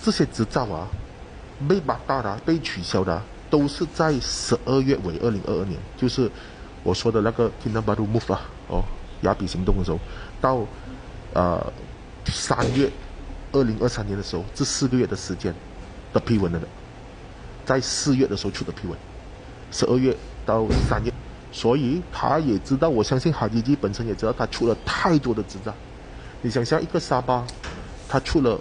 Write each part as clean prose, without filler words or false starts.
这些执照啊被拔大的、被取消的，都是在12月尾2022年，就是我说的那个 Kinabalu Move 啊，雅比行动的时候，到3月2023年的时候，这4个月的时间的批文了的，在4月的时候出的批文，12月到3月，所以他也知道，我相信哈基基本身也知道，他出了太多的执照。你想象一个沙巴，他出了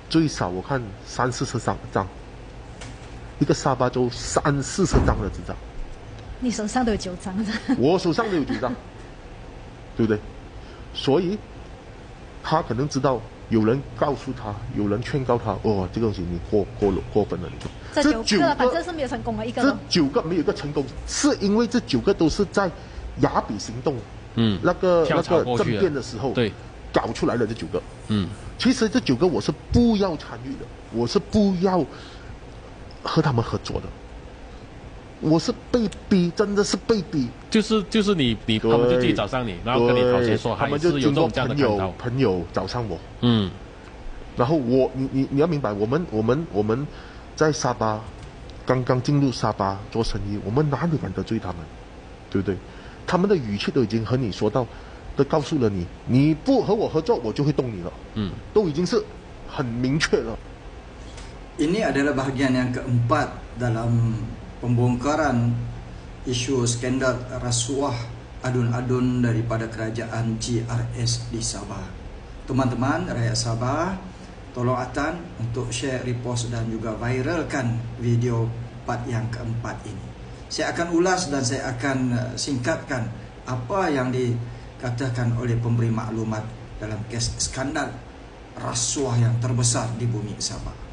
最少我看30-40张，一个沙巴州30-40张的执照。你手上都有9张的。我手上都有9张，对不对？所以他可能知道，有人告诉他，有人劝告他，这个东西你过分了，你就。这9个反正是没有成功的一个。这9个没有一个成功，是因为这9个都是在雅比行动，那个政变的时候，对，搞出来的这9个。其实这9个我是不要参与的，我是不要和他们合作的。我是被逼，真的是被逼。就是你他们就自己找上你，然后跟你讨钱说，他们就经过朋友找上我。然后你要明白，我们在沙巴刚刚进入沙巴做生意，我们哪里敢得罪他们，对不对？他们的语气都已经和你说到，都告诉了你，你不和我合作，我就会动你了。都已经是很明确了。Ini adalah bahagian yang keempat dalam pembongkaran isu skandal rasuah adun-adun daripada kerajaan GRS di Sabah. Teman-teman rakyat Sabah, tolong Atan untuk share, repost dan juga viralkan video part yang keempat ini. Saya akan ulas dan saya akan singkatkan apa yang dikatakan oleh pemberi maklumat dalam kes skandal rasuah yang terbesar di bumi Sabah.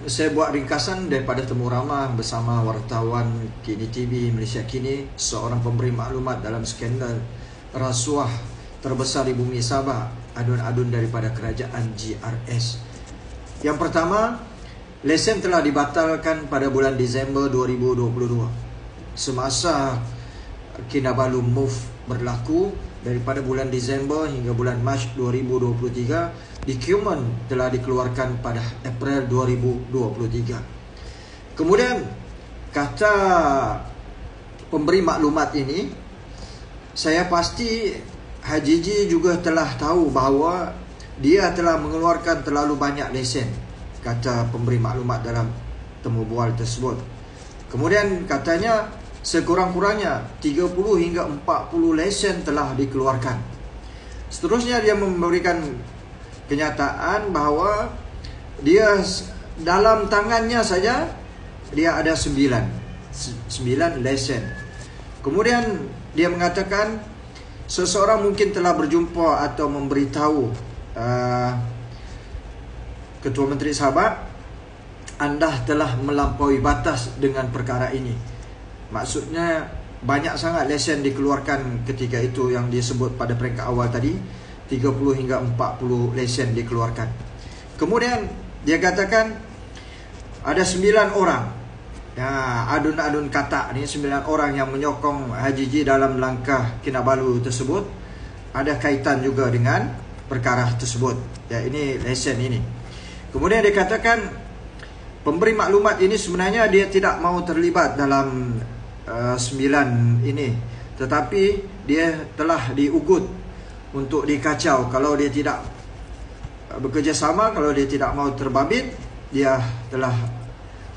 Saya buat ringkasan daripada temu ramah bersama wartawan Kini TV Malaysia Kini, seorang pemberi maklumat dalam skandal rasuah terbesar di bumi Sabah, adun-adun daripada kerajaan GRS. Yang pertama, lesen telah dibatalkan pada bulan Disember 2022 semasa Kinabalu Move berlaku. Daripada bulan Disember hingga bulan Mac 2023, dokumen telah dikeluarkan pada April 2023. Kemudian kata pemberi maklumat ini, saya pasti Haji Ji juga telah tahu bahawa dia telah mengeluarkan terlalu banyak lesen, kata pemberi maklumat dalam temu bual tersebut. Kemudian katanya sekurang-kurangnya 30 hingga 40 lesen telah dikeluarkan. Seterusnya dia memberikan kenyataan bahawa dia dalam tangannya saja dia ada 9 lesen. Kemudian dia mengatakan seseorang mungkin telah berjumpa atau memberitahu Ketua Menteri Sabah, anda telah melampaui batas dengan perkara ini. Maksudnya banyak sangat lesen dikeluarkan ketika itu yang disebut pada peringkat awal tadi, 30 hingga 40 lesen dikeluarkan. Kemudian dia katakan ada 9 orang, adun-adun katak ni, 9 orang yang menyokong Haji Ji dalam langkah Kinabalu tersebut, ada kaitan juga dengan perkara tersebut. Ini lesen ini. Kemudian dia katakan pemberi maklumat ini sebenarnya dia tidak mau terlibat dalam 9 ini, tetapi dia telah diugut untuk dikacau. Kalau dia tidak bekerjasama, kalau dia tidak mau terbabit, dia telah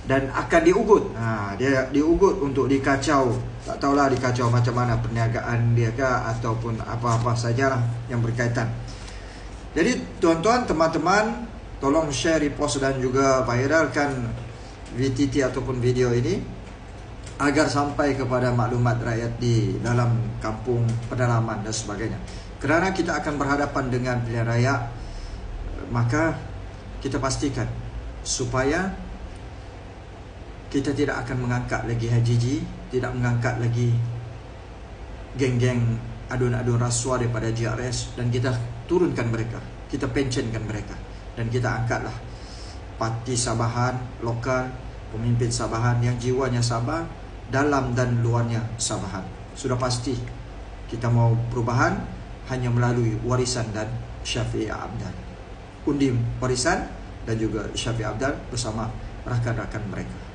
dan akan diugut. Dia diugut untuk dikacau. Tak tahulah dikacau macam mana, perniagaan dia ke ataupun apa-apa sajalah yang berkaitan. Jadi tuan-tuan, teman-teman, tolong share, repost dan juga viralkan VTT ataupun video ini agar sampai kepada maklumat rakyat di dalam kampung pedalaman dan sebagainya. Kerana kita akan berhadapan dengan pilihan raya, maka kita pastikan supaya kita tidak akan mengangkat lagi Haji Ji, tidak mengangkat lagi geng-geng adun-adun rasuah daripada GRS, dan kita turunkan mereka, kita pensionkan mereka, dan kita angkatlah parti Sabahan lokal, pemimpin Sabahan yang jiwanya Sabah, dalam dan luarnya Sabahan. Sudah pasti kita mau perubahan hanya melalui warisan dan Syafi'i Abdan. Undi warisan, dan juga Syafiq Abdal bersama rakan-rakan mereka.